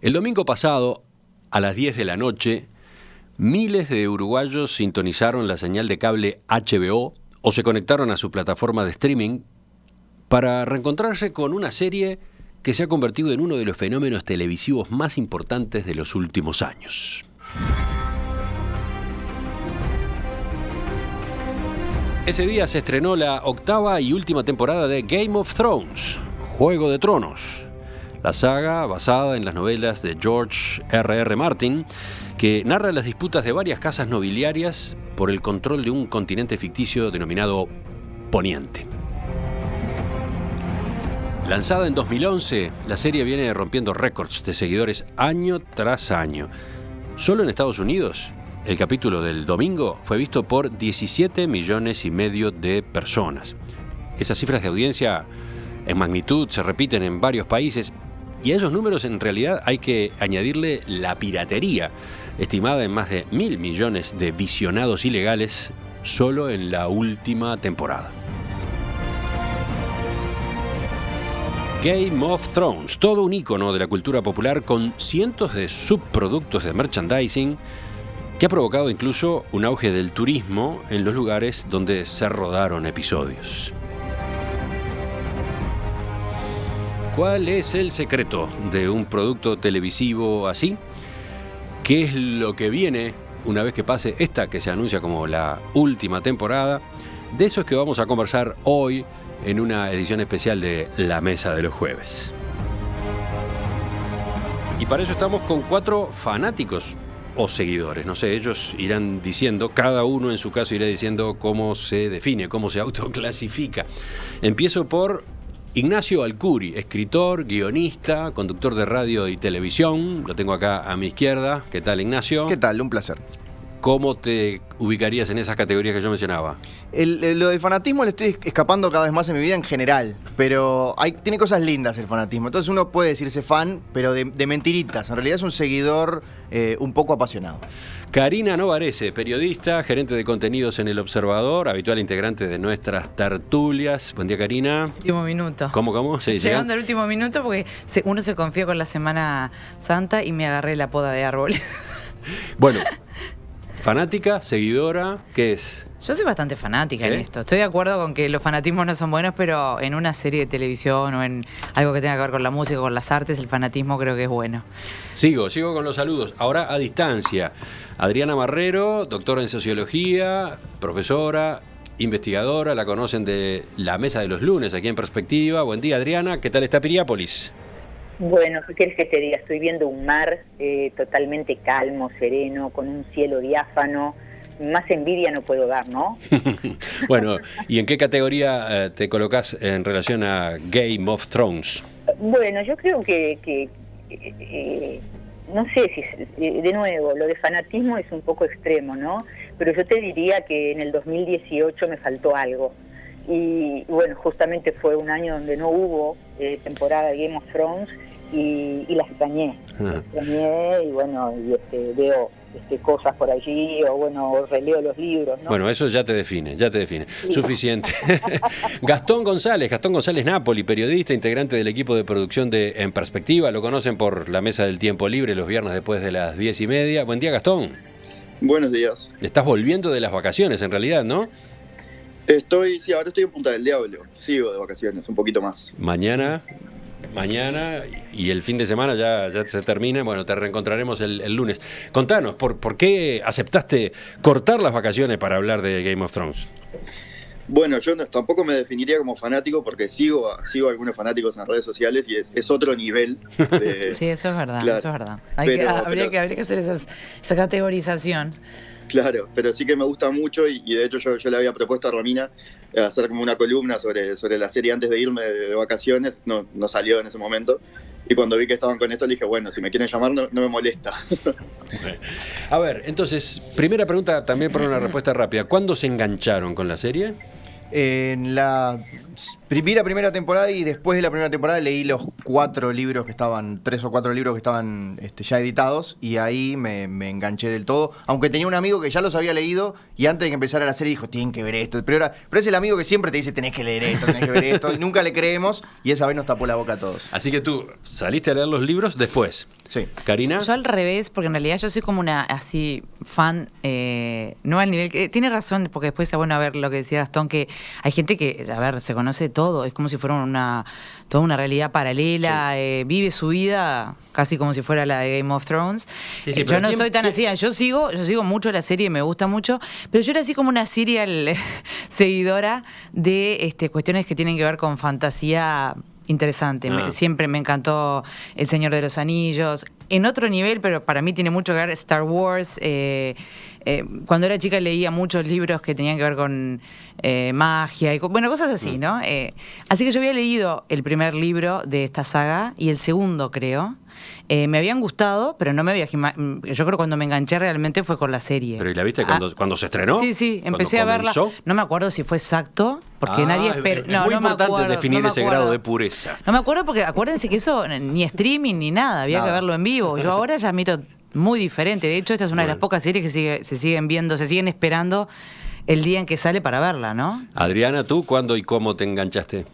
El domingo pasado, a las 10 de la noche, miles de uruguayos sintonizaron la señal de cable HBO o se conectaron a su plataforma de streaming para reencontrarse con una serie que se ha convertido en uno de los fenómenos televisivos más importantes de los últimos años. Ese día se estrenó la octava y última temporada de Game of Thrones, Juego de Tronos. La saga, basada en las novelas de George R.R. Martin, que narra las disputas de varias casas nobiliarias por el control de un continente ficticio denominado Poniente. Lanzada en 2011, la serie viene rompiendo récords de seguidores año tras año. Solo en Estados Unidos, el capítulo del domingo fue visto por 17 millones y medio de personas. Esas cifras de audiencia en magnitud se repiten en varios países. Y a esos números en realidad hay que añadirle la piratería, estimada en más de 1.000 millones de visionados ilegales solo en la última temporada. Game of Thrones, todo un ícono de la cultura popular con cientos de subproductos de merchandising que ha provocado incluso un auge del turismo en los lugares donde se rodaron episodios. ¿Cuál es el secreto de un producto televisivo así? ¿Qué es lo que viene una vez que pase esta que se anuncia como la última temporada? De eso es que vamos a conversar hoy en una edición especial de La Mesa de los Jueves. Y para eso estamos con 4 fanáticos o seguidores. No sé, ellos irán diciendo, cada uno en su caso irá diciendo cómo se define, cómo se autoclasifica. Empiezo por Ignacio Alcuri, escritor, guionista, conductor de radio y televisión. Lo tengo acá a mi izquierda. ¿Qué tal, Ignacio? ¿Qué tal? Un placer. ¿Cómo te ubicarías en esas categorías que yo mencionaba? Lo del fanatismo le estoy escapando cada vez más en mi vida en general, pero tiene cosas lindas el fanatismo. Entonces uno puede decirse fan, pero de mentiritas. En realidad es un seguidor un poco apasionado. Karina Novarese, periodista, gerente de contenidos en El Observador, habitual integrante de nuestras tertulias. Buen día, Karina. Último minuto. ¿Cómo? Sí, llegando al último minuto porque uno se confía con la Semana Santa y me agarré la poda de árbol. Bueno, fanática, seguidora, ¿qué es? Yo soy bastante fanática en esto. Estoy de acuerdo con que los fanatismos no son buenos, pero en una serie de televisión o en algo que tenga que ver con la música, con las artes, el fanatismo creo que es bueno. Sigo con los saludos. Ahora a distancia. Adriana Marrero, doctora en Sociología, profesora, investigadora, la conocen de La Mesa de los Lunes, aquí en Perspectiva. Buen día, Adriana. ¿Qué tal está Piriápolis? Bueno, ¿qué quieres que te diga? Estoy viendo un mar totalmente calmo, sereno, con un cielo diáfano. Más envidia no puedo dar, ¿no? Bueno, ¿y en qué categoría te colocas en relación a Game of Thrones? Bueno, yo creo que no sé si, de nuevo, lo de fanatismo es un poco extremo, ¿no? Pero yo te diría que en el 2018 me faltó algo. Y bueno, justamente fue un año donde no hubo temporada de Game of Thrones y la extrañé. La extrañé y bueno, veo cosas por allí o bueno, releo los libros, ¿no? Bueno, eso ya te define. Sí. Suficiente. Gastón González Napoli, periodista, integrante del equipo de producción de En Perspectiva. Lo conocen por La Mesa del Tiempo Libre los viernes después de las 10:30. Buen día, Gastón. Buenos días. Estás volviendo de las vacaciones en realidad, ¿no? Ahora estoy en Punta del Diablo. Sigo de vacaciones, un poquito más. Mañana y el fin de semana ya se termina. Bueno, te reencontraremos el lunes. Contanos, ¿por qué aceptaste cortar las vacaciones para hablar de Game of Thrones? Bueno, yo tampoco me definiría como fanático porque sigo a algunos fanáticos en redes sociales y es otro nivel. Sí, eso es verdad, claro. Eso es verdad. Habría que hacer esa categorización. Claro, pero sí que me gusta mucho y de hecho yo le había propuesto a Romina hacer como una columna sobre la serie antes de irme de vacaciones, no salió en ese momento. Y cuando vi que estaban con esto le dije, bueno, si me quieren llamar no me molesta. A ver, entonces, primera pregunta también por una respuesta rápida. ¿Cuándo se engancharon con la serie? En la primera temporada y después de la primera temporada leí los 3 o 4 libros que estaban ya editados y ahí me enganché del todo, aunque tenía un amigo que ya los había leído y antes de que empezara la serie dijo, tienen que ver esto, pero es el amigo que siempre te dice, tenés que leer esto, tenés que ver esto, y nunca le creemos y esa vez nos tapó la boca a todos. Así que tú saliste a leer los libros después. Sí. ¿Karina? Yo al revés, porque en realidad yo soy como una así fan, no al nivel que... Tiene razón, porque después está bueno ver lo que decía Gastón, que hay gente que, a ver, se conoce todo, es como si fuera toda una realidad paralela, vive su vida casi como si fuera la de Game of Thrones. Sí, yo no soy tan así, yo sigo mucho la serie, me gusta mucho, pero yo era así como una serial seguidora de cuestiones que tienen que ver con fantasía interesante. Siempre me encantó El Señor de los Anillos. En otro nivel, pero para mí tiene mucho que ver Star Wars. Cuando era chica leía muchos libros que tenían que ver con magia y cosas así, ¿no? Así que yo había leído el primer libro de esta saga y el segundo, creo. Me habían gustado, pero no me había... Yo creo que cuando me enganché realmente fue con la serie. ¿Pero y la viste cuando se estrenó? Sí, empecé a verla. No me acuerdo si fue exacto, porque nadie espera... Es muy importante definir ese grado de pureza. No me acuerdo porque acuérdense que eso ni streaming ni nada, había que verlo en vivo. Yo ahora ya miro muy diferente. De hecho, esta es una de las pocas series que se siguen viendo, se siguen esperando el día en que sale para verla, ¿no? Adriana, ¿tú cuándo y cómo te enganchaste?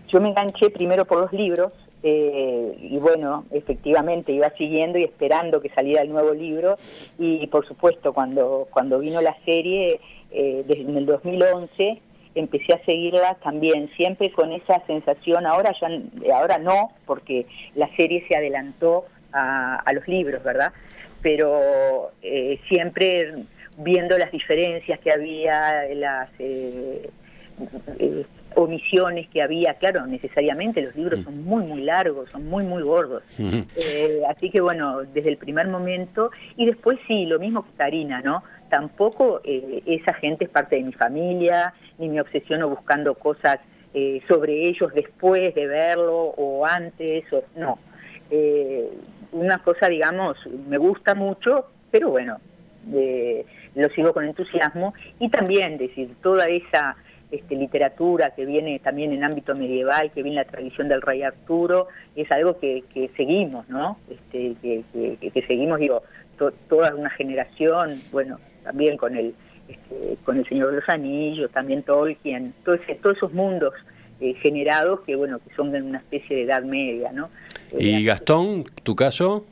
Yo me enganché primero por los libros, y bueno, efectivamente iba siguiendo y esperando que saliera el nuevo libro, y por supuesto cuando vino la serie en el 2011 empecé a seguirla también, siempre con esa sensación. Ahora no, porque la serie se adelantó a los libros, ¿verdad? Pero siempre viendo las diferencias que había, las omisiones que había. Claro, necesariamente los libros son muy, muy largos, son muy, muy gordos. Así que bueno, desde el primer momento, y después sí, lo mismo que Karina, ¿no? Tampoco esa gente es parte de mi familia, ni me obsesiono buscando cosas sobre ellos después de verlo o antes, no. Una cosa, digamos, me gusta mucho, pero bueno, lo sigo con entusiasmo, y también decir, toda esa literatura que viene también en ámbito medieval, que viene la tradición del rey Arturo, es algo que seguimos, ¿no? Que seguimos, digo, toda una generación, bueno, también con el Señor de los Anillos, también Tolkien, todos esos mundos generados que, bueno, que son de una especie de Edad Media, ¿no? ¿Y Gastón, tu caso?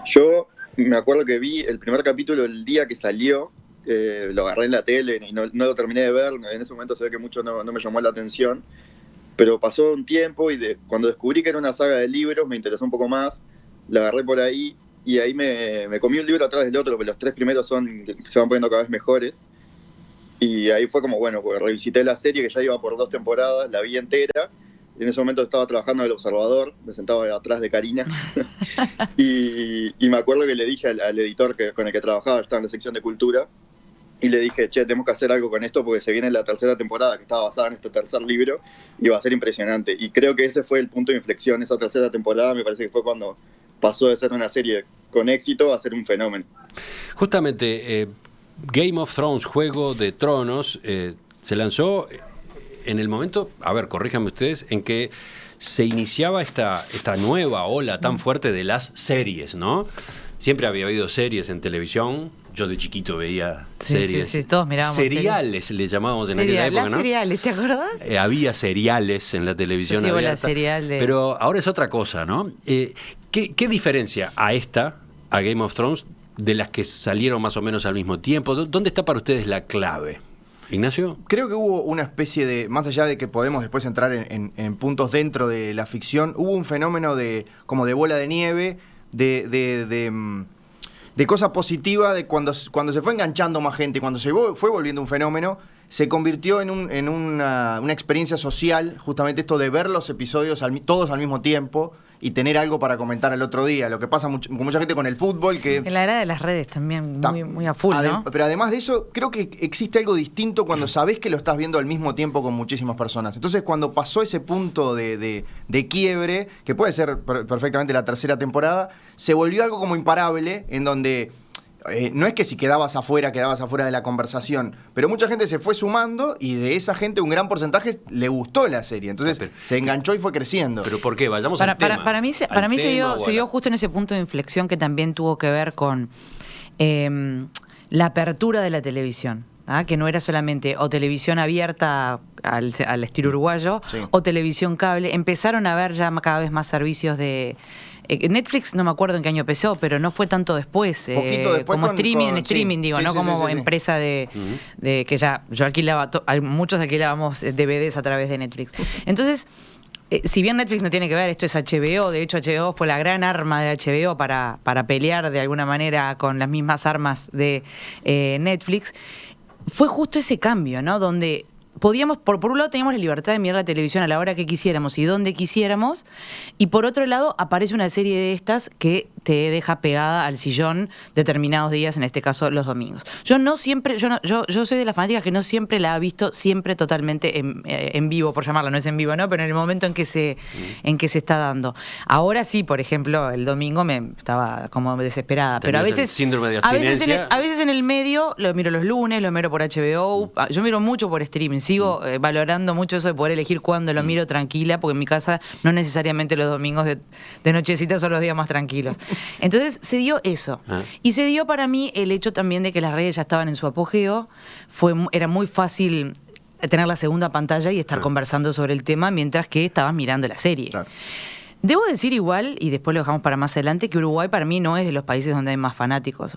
Yo me acuerdo que vi el primer capítulo el día que salió, lo agarré en la tele y no lo terminé de ver. En ese momento se ve que mucho no me llamó la atención, pero pasó un tiempo y cuando descubrí que era una saga de libros me interesó un poco más, la agarré por ahí y ahí me comí un libro atrás del otro, porque los 3 primeros se van poniendo cada vez mejores, y ahí fue como, bueno, pues revisité la serie que ya iba por 2 temporadas, la vi entera. Y en ese momento estaba trabajando en El Observador, me sentaba atrás de Karina, y me acuerdo que le dije al editor con el que trabajaba, estaba en la sección de cultura, y le dije, che, tenemos que hacer algo con esto porque se viene la 3ª temporada que estaba basada en este 3er libro y va a ser impresionante. Y creo que ese fue el punto de inflexión, esa 3ª temporada me parece que fue cuando pasó de ser una serie con éxito a ser un fenómeno. Justamente, Game of Thrones, Juego de Tronos, se lanzó en el momento, a ver, corríjanme ustedes, en que se iniciaba esta nueva ola tan fuerte de las series, ¿no? Siempre había habido series en televisión. Yo de chiquito veía series. Sí, todos mirábamos seriales, le llamábamos en aquella época, ¿no? Seriales, ¿te acordás? Había seriales en la televisión. Yo sigo la serial de... Pero ahora es otra cosa, ¿no? ¿Qué diferencia a Game of Thrones, de las que salieron más o menos al mismo tiempo? ¿Dónde está para ustedes la clave? ¿Ignacio? Creo que hubo una especie de, más allá de que podemos después entrar en puntos dentro de la ficción, hubo un fenómeno como de bola de nieve, de cosa positiva, de cuando se fue enganchando más gente, cuando se fue volviendo un fenómeno, se convirtió en una experiencia social, justamente esto de ver los episodios todos al mismo tiempo y tener algo para comentar el otro día. Lo que pasa con mucha gente con el fútbol, que... En la era de las redes también, muy a full, ¿no? Pero además de eso, creo que existe algo distinto cuando sabés que lo estás viendo al mismo tiempo con muchísimas personas. Entonces, cuando pasó ese punto de quiebre, que puede ser perfectamente la 3ª temporada, se volvió algo como imparable, en donde... no es que si quedabas afuera de la conversación, pero mucha gente se fue sumando y de esa gente un gran porcentaje le gustó la serie, entonces se enganchó y fue creciendo. ¿Pero por qué? Vayamos al tema. Para mí se dio justo en ese punto de inflexión que también tuvo que ver con la apertura de la televisión. Que no era solamente o televisión abierta al estilo uruguayo, o televisión cable. Empezaron a haber ya cada vez más servicios de Netflix no me acuerdo en qué año empezó, pero no fue tanto después. Poquito después como streaming, sí. digo, Sí, no sí, como sí. empresa de que ya yo alquilaba, muchos alquilábamos DVDs a través de Netflix. Entonces, si bien Netflix no tiene que ver, esto es HBO, de hecho HBO fue la gran arma de HBO para pelear de alguna manera con las mismas armas de Netflix, fue justo ese cambio, ¿no? Donde podíamos, por un lado teníamos la libertad de mirar la televisión a la hora que quisiéramos y donde quisiéramos, y por otro lado aparece una serie de estas que te deja pegada al sillón determinados días, en este caso los domingos. Yo soy de las fanáticas que no siempre la ha visto siempre totalmente en vivo, por llamarla, no es en vivo, ¿no? Pero en el momento en que se está dando. Ahora sí, por ejemplo, el domingo me estaba como desesperada, pero a veces síndrome de abstinencia. a veces en el medio lo miro los lunes, lo miro por HBO, yo miro mucho por streaming, sigo valorando mucho eso de poder elegir cuándo lo miro tranquila, porque en mi casa no necesariamente los domingos de nochecita son los días más tranquilos. Entonces se dio eso. Y se dio para mí el hecho también de que las redes ya estaban en su apogeo. Era muy fácil tener la segunda pantalla y estar conversando sobre el tema mientras que estabas mirando la serie. Claro. Debo decir igual, y después lo dejamos para más adelante, que Uruguay para mí no es de los países donde hay más fanáticos.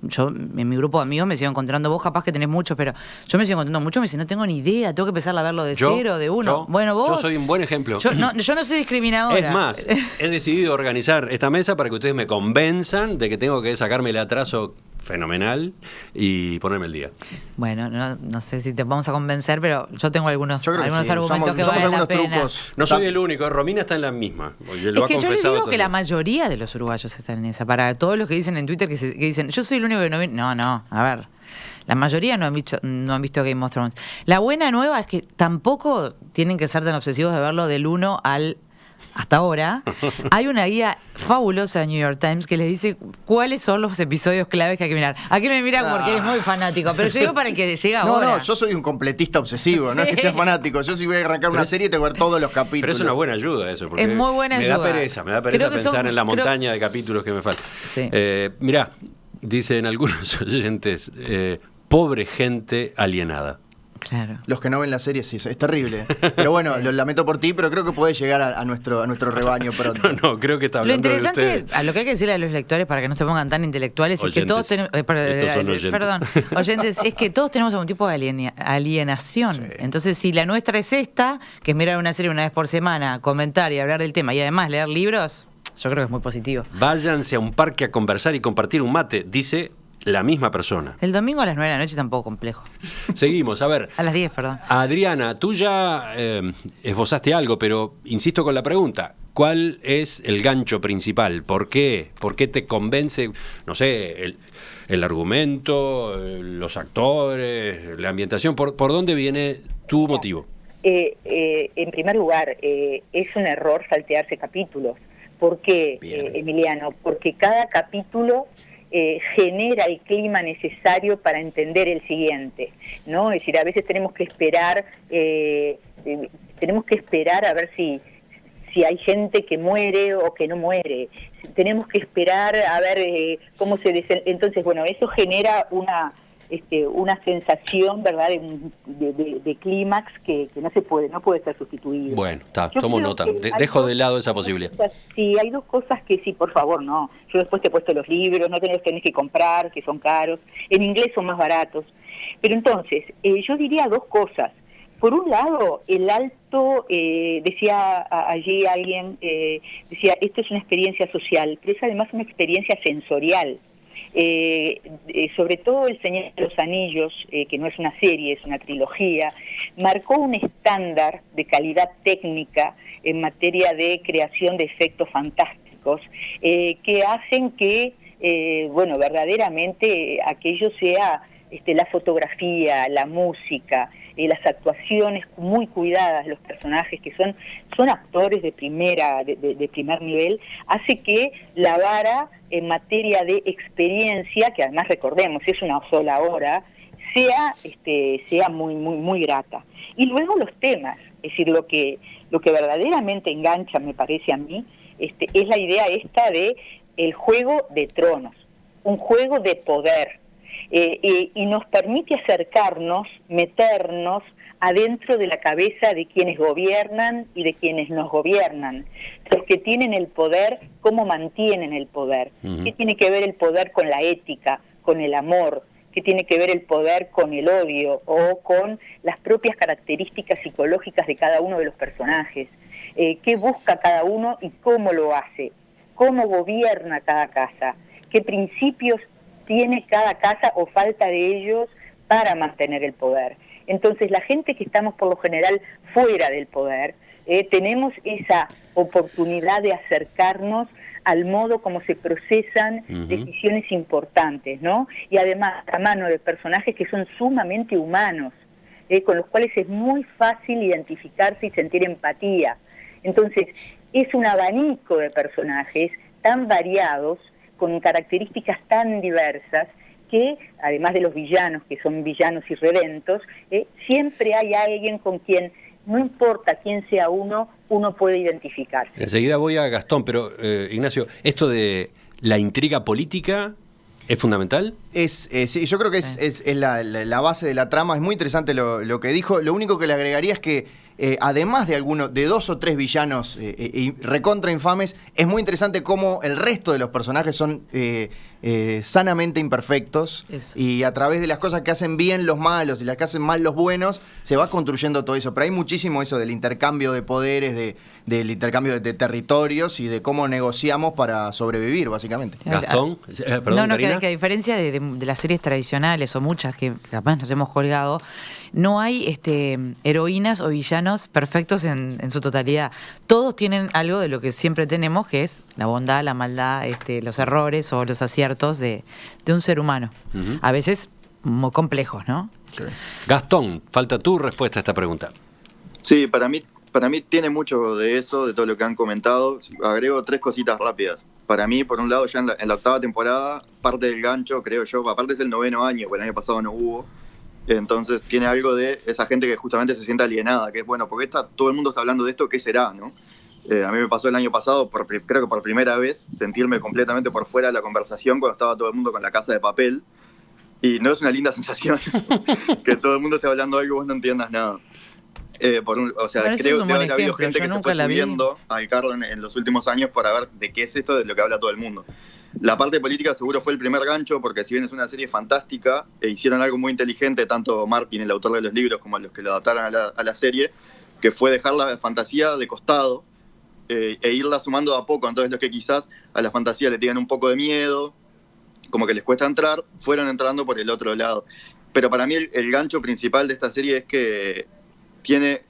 Yo en mi grupo de amigos me sigo encontrando, vos capaz que tenés muchos, pero yo me sigo encontrando muchos, me dicen, no tengo ni idea, tengo que empezar a verlo de cero, de uno. Bueno, vos... Yo soy un buen ejemplo. Yo no soy discriminadora. Es más, he decidido organizar esta mesa para que ustedes me convenzan de que tengo que sacarme el atraso fenomenal y ponerme el día. Bueno, no sé si te vamos a convencer, pero yo tengo algunos argumentos que valen la pena. Trucos. No soy el único, Romina está en la misma. Es que yo les digo que la mayoría de los uruguayos están en esa. Para todos los que dicen en Twitter que dicen, yo soy el único que no vi. No, a ver. La mayoría no han visto Game of Thrones. La buena nueva es que tampoco tienen que ser tan obsesivos de verlo del 1 al... Hasta ahora, hay una guía fabulosa de New York Times que les dice cuáles son los episodios claves que hay que mirar. Aquí me miran porque eres muy fanático, pero yo digo para el que llega ahora. No, yo soy un completista obsesivo, no es que sea fanático. Yo si voy a arrancar una serie tengo que ver todos los capítulos. Pero es una buena ayuda eso, porque es muy buena ayuda. Me da pereza pensar en la montaña de capítulos que me faltan. Sí. Mirá, dicen algunos oyentes, pobre gente alienada. Claro. Los que no ven la serie, sí, es terrible. Pero bueno, lo lamento por ti, pero creo que podés llegar a nuestro rebaño pronto. No, creo que está hablando de ustedes. Lo interesante, a lo que hay que decirle a los lectores para que no se pongan tan intelectuales, oyentes. Es que todos tenemos... oyentes, es que todos tenemos algún tipo de alienación. Sí. Entonces, si la nuestra es esta, que es mirar una serie una vez por semana, comentar y hablar del tema, y además leer libros, yo creo que es muy positivo. Váyanse a un parque a conversar y compartir un mate, dice... la misma persona. El domingo a las 9 de la noche tampoco complejo. Seguimos, a ver. A las 10, perdón. Adriana, tú ya esbozaste algo, pero insisto con la pregunta. ¿Cuál es el gancho principal? ¿Por qué? ¿Por qué te convence, no sé, el argumento, los actores, la ambientación? ¿Por dónde viene tu motivo? En primer lugar, es un error saltearse capítulos. ¿Por qué, Emiliano? Porque cada capítulo... genera el clima necesario para entender el siguiente, ¿no? Es decir, a veces tenemos que esperar a ver si hay gente que muere o que no muere. Tenemos que esperar a ver cómo se entonces, bueno, eso genera una sensación, ¿verdad?, de clímax que no puede ser sustituido. Bueno, tomo nota. Dejo de lado esa posibilidad. Sí, hay dos cosas que sí, por favor, no. Yo después te he puesto los libros, no tenés que comprar, que son caros. En inglés son más baratos. Pero entonces, yo diría dos cosas. Por un lado, el alto, decía allí alguien, decía, esto es una experiencia social, pero es además una experiencia sensorial. Sobre todo El Señor de los Anillos, que no es una serie, es una trilogía, marcó un estándar de calidad técnica en materia de creación de efectos fantásticos que hacen que, verdaderamente aquello sea la fotografía, la música, las actuaciones muy cuidadas, los personajes que son actores de primer nivel, hace que la vara en materia de experiencia, que además recordemos es una sola hora, sea muy muy muy grata. Y luego los temas, es decir, lo que verdaderamente engancha, me parece a mí, es la idea esta de el juego de tronos, un juego de poder. y nos permite acercarnos, meternos adentro de la cabeza de quienes gobiernan y de quienes nos gobiernan. Los que tienen el poder, cómo mantienen el poder. ¿Qué tiene que ver el poder con la ética, con el amor? ¿Qué tiene que ver el poder con el odio o con las propias características psicológicas de cada uno de los personajes? ¿Qué busca cada uno y cómo lo hace? ¿Cómo gobierna cada casa? ¿Qué principios tiene cada casa o falta de ellos para mantener el poder? Entonces, la gente que estamos por lo general fuera del poder, tenemos esa oportunidad de acercarnos al modo como se procesan decisiones importantes, ¿no? Y además, a mano de personajes que son sumamente humanos, con los cuales es muy fácil identificarse y sentir empatía. Entonces, es un abanico de personajes tan variados, con características tan diversas, que además de los villanos, que son villanos irredentos, siempre hay alguien con quien, no importa quién sea uno puede identificarse. Enseguida voy a Gastón, pero Ignacio, ¿esto de la intriga política es fundamental? Sí, yo creo que es la base de la trama. Es muy interesante lo que dijo. Lo único que le agregaría es que además de 2 o 3 villanos recontra infames, es muy interesante cómo el resto de los personajes son sanamente imperfectos. Eso. Y a través de las cosas que hacen bien los malos y las que hacen mal los buenos, se va construyendo todo eso. Pero hay muchísimo eso del intercambio de poderes, del intercambio de territorios y de cómo negociamos para sobrevivir, básicamente. Gastón, perdón, no, Karina. que a diferencia de las series tradicionales o muchas que capaz nos hemos colgado, no hay heroínas o villanos perfectos en su totalidad. Todos tienen algo de lo que siempre tenemos, que es la bondad, la maldad, los errores o los aciertos de un ser humano. A veces muy complejos, ¿no? Sí. Gastón, falta tu respuesta a esta pregunta. Sí, para mí tiene mucho de eso, de todo lo que han comentado. Agrego 3 cositas rápidas. Para mí, por un lado, ya en la 8ª temporada, parte del gancho, creo yo, aparte es el 9º año, porque el año pasado no hubo. Entonces tiene algo de esa gente que justamente se siente alienada, que es bueno, porque todo el mundo está hablando de esto, ¿qué será, no? A mí me pasó el año pasado, creo que por primera vez, sentirme completamente por fuera de la conversación cuando estaba todo el mundo con La Casa de Papel. Y no es una linda sensación que todo el mundo esté hablando de algo y vos no entiendas nada. O sea, creo que debe haber habido gente que se fue subiendo al carro en los últimos años para ver de qué es esto de lo que habla todo el mundo. La parte política seguro fue el primer gancho, porque si bien es una serie fantástica, hicieron algo muy inteligente, tanto Martin, el autor de los libros, como los que lo adaptaron a la serie, que fue dejar la fantasía de costado e irla sumando de a poco. Entonces los que quizás a la fantasía le tienen un poco de miedo, como que les cuesta entrar, fueron entrando por el otro lado. Pero para mí el gancho principal de esta serie es que tiene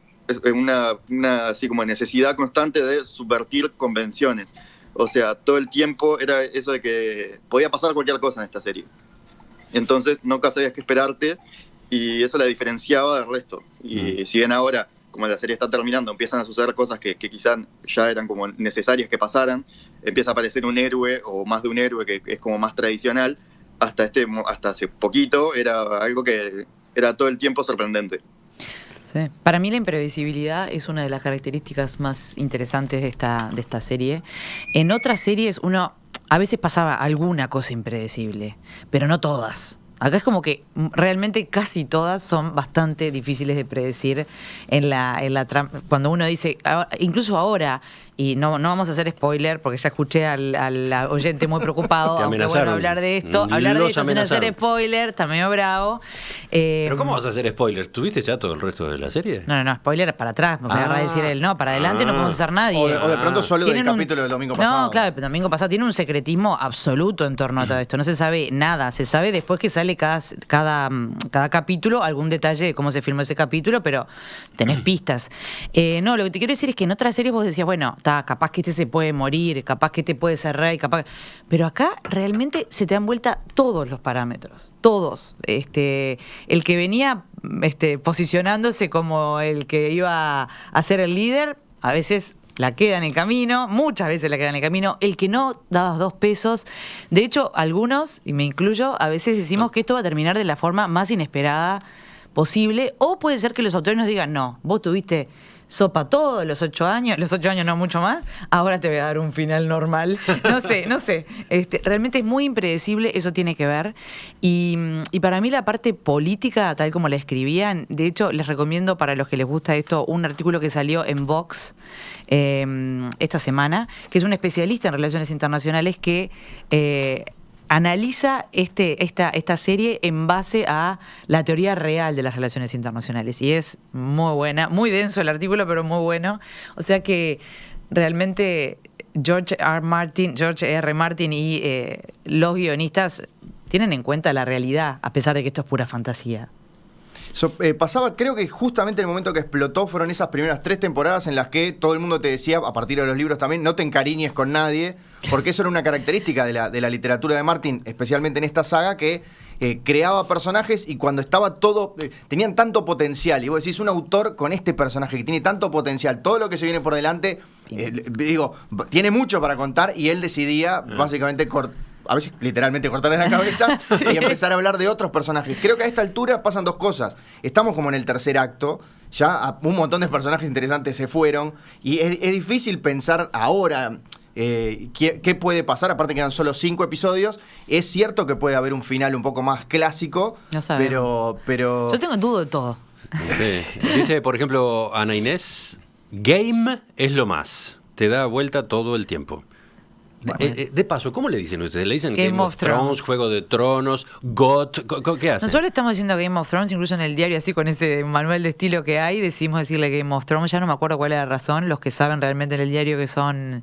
una así como necesidad constante de subvertir convenciones. O sea, todo el tiempo era eso de que podía pasar cualquier cosa en esta serie. Entonces nunca sabías qué esperarte y eso la diferenciaba del resto. Y si bien ahora, como la serie está terminando, empiezan a suceder cosas que quizás ya eran como necesarias que pasaran, empieza a aparecer un héroe o más de un héroe que es como más tradicional, hasta hace poquito era algo que era todo el tiempo sorprendente. Sí. Para mí la imprevisibilidad es una de las características más interesantes de esta serie. En otras series a veces pasaba alguna cosa impredecible, pero no todas. Acá es como que realmente casi todas son bastante difíciles de predecir en la trama. Cuando uno dice, incluso ahora, y no vamos a hacer spoiler porque ya escuché al oyente muy preocupado, aunque bueno, hablar de esto sin hacer spoiler, está medio bravo. ¿Pero cómo vas a hacer spoiler? ¿Tuviste ya todo el resto de la serie? No, spoiler para atrás, me va a decir él, no, para adelante no podemos hacer nadie. O de pronto solo del capítulo del domingo pasado. No, claro, el domingo pasado tiene un secretismo absoluto en torno a todo esto, no se sabe nada, se sabe después que sale cada capítulo algún detalle de cómo se filmó ese capítulo, pero tenés pistas. Lo que te quiero decir es que en otras series vos decías, bueno, capaz que se puede morir, capaz que puede ser rey, pero acá realmente se te dan vuelta todos los parámetros, todos. El que venía posicionándose como el que iba a ser el líder, a veces la queda en el camino, muchas veces la queda en el camino. El que no daba 2 pesos. De hecho, algunos, y me incluyo, a veces decimos que esto va a terminar de la forma más inesperada posible, o puede ser que los autores nos digan, no, vos tuviste sopa todos los 8 años, no mucho más, ahora te voy a dar un final normal. No sé. Realmente es muy impredecible, eso tiene que ver. Y para mí la parte política, tal como la escribían, de hecho les recomiendo para los que les gusta esto, un artículo que salió en Vox esta semana, que es un especialista en relaciones internacionales que analiza esta serie en base a la teoría real de las relaciones internacionales. Y es muy buena, muy denso el artículo, pero muy bueno. O sea que realmente George R. Martin y los guionistas tienen en cuenta la realidad, a pesar de que esto es pura fantasía. Pasaba, creo que justamente el momento que explotó fueron esas primeras 3 temporadas en las que todo el mundo te decía, a partir de los libros también, no te encariñes con nadie, porque eso era una característica de la literatura de Martin, especialmente en esta saga, que creaba personajes y cuando estaba todo, tenían tanto potencial, y vos decís, un autor con este personaje que tiene tanto potencial, todo lo que se viene por delante, tiene mucho para contar, y él decidía básicamente a veces literalmente cortarle la cabeza sí. Y empezar a hablar de otros personajes. Creo que a esta altura pasan 2 cosas. Estamos como en el tercer acto, ya un montón de personajes interesantes se fueron, y es difícil pensar ahora qué puede pasar. Aparte quedan solo 5 episodios. Es cierto que puede haber un final un poco más clásico, no sabemos. pero... Yo tengo duda de todo. Sí. Dice, por ejemplo, Ana Inés, game es lo más. Te da vuelta todo el tiempo. De paso, ¿cómo le dicen ustedes? ¿Le dicen Game of Thrones, Juego de Tronos, GOT? ¿Qué hacen? Nosotros estamos diciendo Game of Thrones, incluso en el diario, así con ese manual de estilo que hay, decidimos decirle Game of Thrones. Ya no me acuerdo cuál es la razón. Los que saben realmente en el diario, que son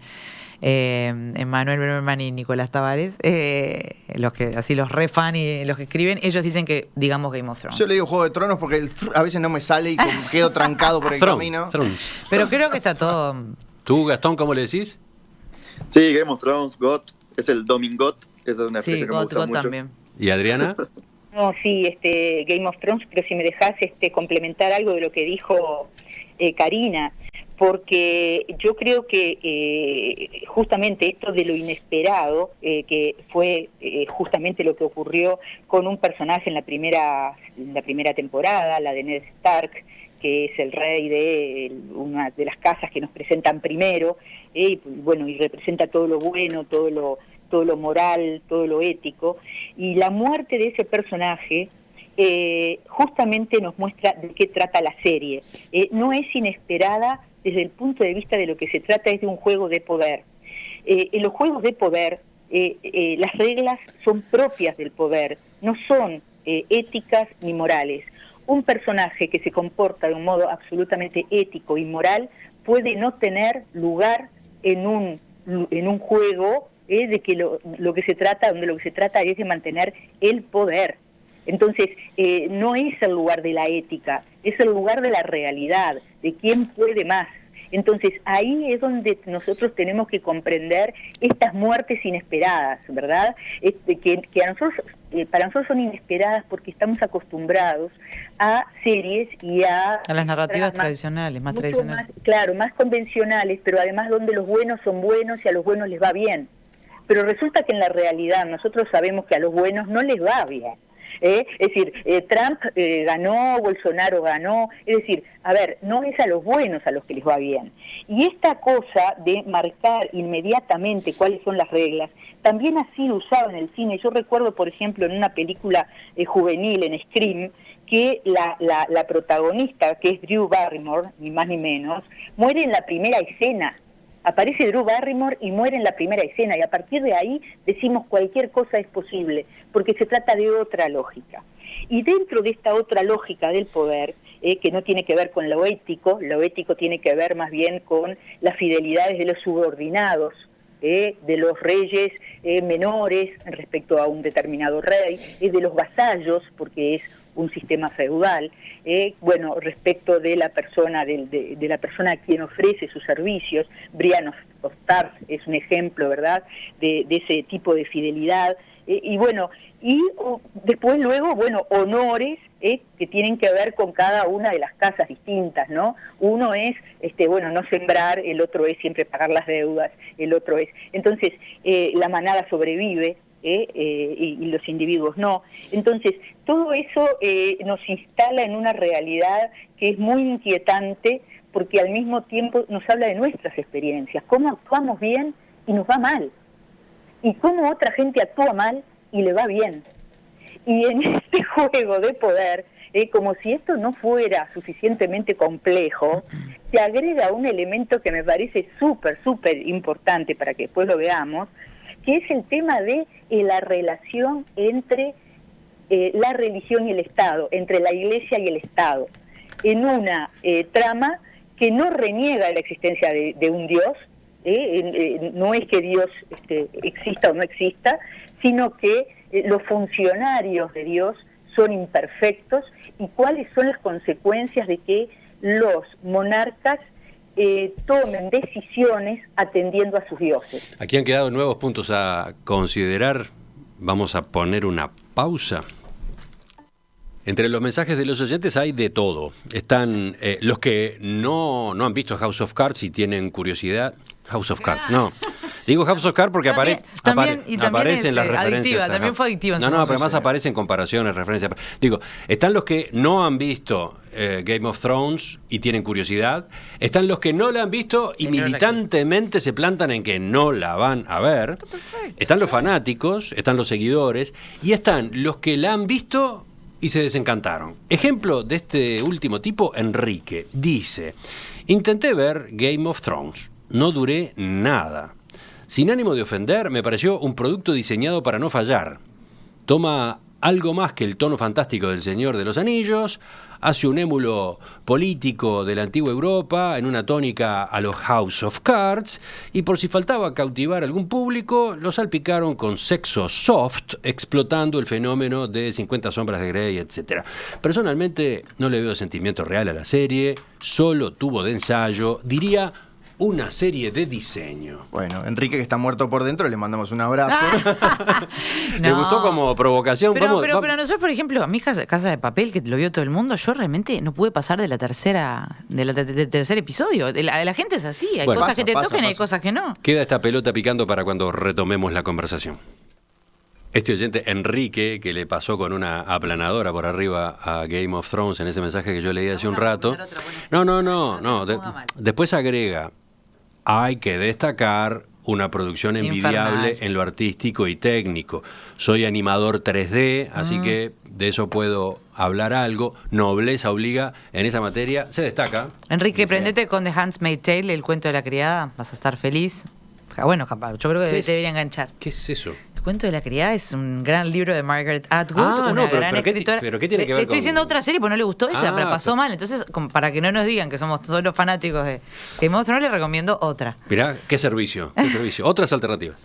Emmanuel Berman y Nicolás Tavares, los que así los re fan y los que escriben, ellos dicen que digamos Game of Thrones. Yo le digo Juego de Tronos porque a veces no me sale y quedo trancado por el camino. Thrones. Pero creo que está todo... ¿Tú, Gastón, cómo le decís? Sí, Game of Thrones, GOT, es el Domingot, esa es una especie sí, que me gusta mucho. También. ¿Y Adriana? No, sí, Game of Thrones, pero si me dejás complementar algo de lo que dijo Karina, porque yo creo que justamente esto de lo inesperado, que fue justamente lo que ocurrió con un personaje en la primera temporada, la de Ned Stark, que es el rey de una de las casas que nos presentan primero, y representa todo lo bueno, todo lo moral, todo lo ético, y la muerte de ese personaje justamente nos muestra de qué trata la serie. No es inesperada desde el punto de vista de lo que se trata es de un juego de poder. En los juegos de poder, las reglas son propias del poder, no son éticas ni morales. Un personaje que se comporta de un modo absolutamente ético y moral puede no tener lugar en un juego de que lo que se trata es de mantener el poder. Entonces, no es el lugar de la ética, es el lugar de la realidad, de quién puede más. Entonces, ahí es donde nosotros tenemos que comprender estas muertes inesperadas, ¿verdad? Que a nosotros, para nosotros son inesperadas porque estamos acostumbrados a series y a las narrativas tradicionales, más tradicionales. Más convencionales, pero además donde los buenos son buenos y a los buenos les va bien. Pero resulta que en la realidad nosotros sabemos que a los buenos no les va bien. Es decir, Trump ganó, Bolsonaro ganó, es decir, a ver, no es a los buenos a los que les va bien. Y esta cosa de marcar inmediatamente cuáles son las reglas, también ha sido usado en el cine. Yo recuerdo, por ejemplo, en una película juvenil, en Scream, que la protagonista, que es Drew Barrymore, ni más ni menos, muere en la primera escena. Aparece Drew Barrymore y muere en la primera escena, y a partir de ahí decimos cualquier cosa es posible, porque se trata de otra lógica. Y dentro de esta otra lógica del poder, que no tiene que ver con lo ético tiene que ver más bien con las fidelidades de los subordinados, de los reyes menores respecto a un determinado rey, de los vasallos, porque es un sistema feudal, respecto de la persona de la persona a quien ofrece sus servicios. Brienne of Tarth es un ejemplo, ¿verdad?, de ese tipo de fidelidad, y después luego, honores que tienen que ver con cada una de las casas distintas, ¿no? Uno es, no sembrar, el otro es siempre pagar las deudas, el otro es... Entonces, la manada sobrevive, y los individuos no. Entonces, todo eso nos instala en una realidad que es muy inquietante, porque al mismo tiempo nos habla de nuestras experiencias, cómo actuamos bien y nos va mal, y cómo otra gente actúa mal y le va bien. Y en este juego de poder, como si esto no fuera suficientemente complejo, se agrega un elemento que me parece súper importante para que después lo veamos, que es el tema de la relación entre la religión y el Estado, entre la Iglesia y el Estado, en una trama que no reniega de la existencia de un Dios, no es que Dios exista o no exista, sino que los funcionarios de Dios son imperfectos y cuáles son las consecuencias de que los monarcas tomen decisiones atendiendo a sus dioses. Aquí han quedado nuevos puntos a considerar. Vamos a poner una pausa. Entre los mensajes de los oyentes hay de todo. Están los que no han visto House of Cards y tienen curiosidad. House of Cards, no. Digo House of Cards porque aparecen las referencias. También fue adictiva. No, pero además aparecen comparaciones, referencias. Digo, están los que no han visto Game of Thrones y tienen curiosidad. Están los que no la han visto y militantemente se plantan en que no la van a ver. Están los fanáticos, están los seguidores y están los que la han visto y se desencantaron. Ejemplo de este último tipo, Enrique, dice: intenté ver Game of Thrones, no duré nada. Sin ánimo de ofender, me pareció un producto diseñado para no fallar. Toma algo más que el tono fantástico del Señor de los Anillos, hace un émulo político de la antigua Europa en una tónica a los House of Cards, y por si faltaba cautivar algún público, lo salpicaron con sexo soft, explotando el fenómeno de 50 sombras de Grey, etc. Personalmente no le veo sentimiento real a la serie, solo tuvo de ensayo, diría una serie de diseño. Bueno, Enrique, que está muerto por dentro, le mandamos un abrazo. ¿Le gustó como provocación? Pero nosotros, por ejemplo, a mi Casa de Papel, que lo vio todo el mundo, yo realmente no pude pasar del tercer episodio. La gente es así, hay cosas que te tocan y hay cosas que no. Queda esta pelota picando para cuando retomemos la conversación. Este oyente, Enrique, que le pasó con una aplanadora por arriba a Game of Thrones en ese mensaje que yo leí hace un rato. No. Después agrega: hay que destacar una producción envidiable en lo artístico y técnico. Soy animador 3D, así que de eso puedo hablar algo. Nobleza obliga en esa materia. Se destaca. Enrique, prendete con The Handmaid's Tale, el cuento de la criada. Vas a estar feliz. Bueno, capaz, yo creo que te debería enganchar. ¿Qué es eso? El cuento de la criada es un gran libro de Margaret Atwood, una gran escritora. ¿Pero qué tiene que ver Estoy diciendo otra serie porque no le gustó esta, pero pasó mal. Entonces, para que no nos digan que somos solo fanáticos de Game of Thrones, le recomiendo otra. Mirá, qué servicio. Otras alternativas.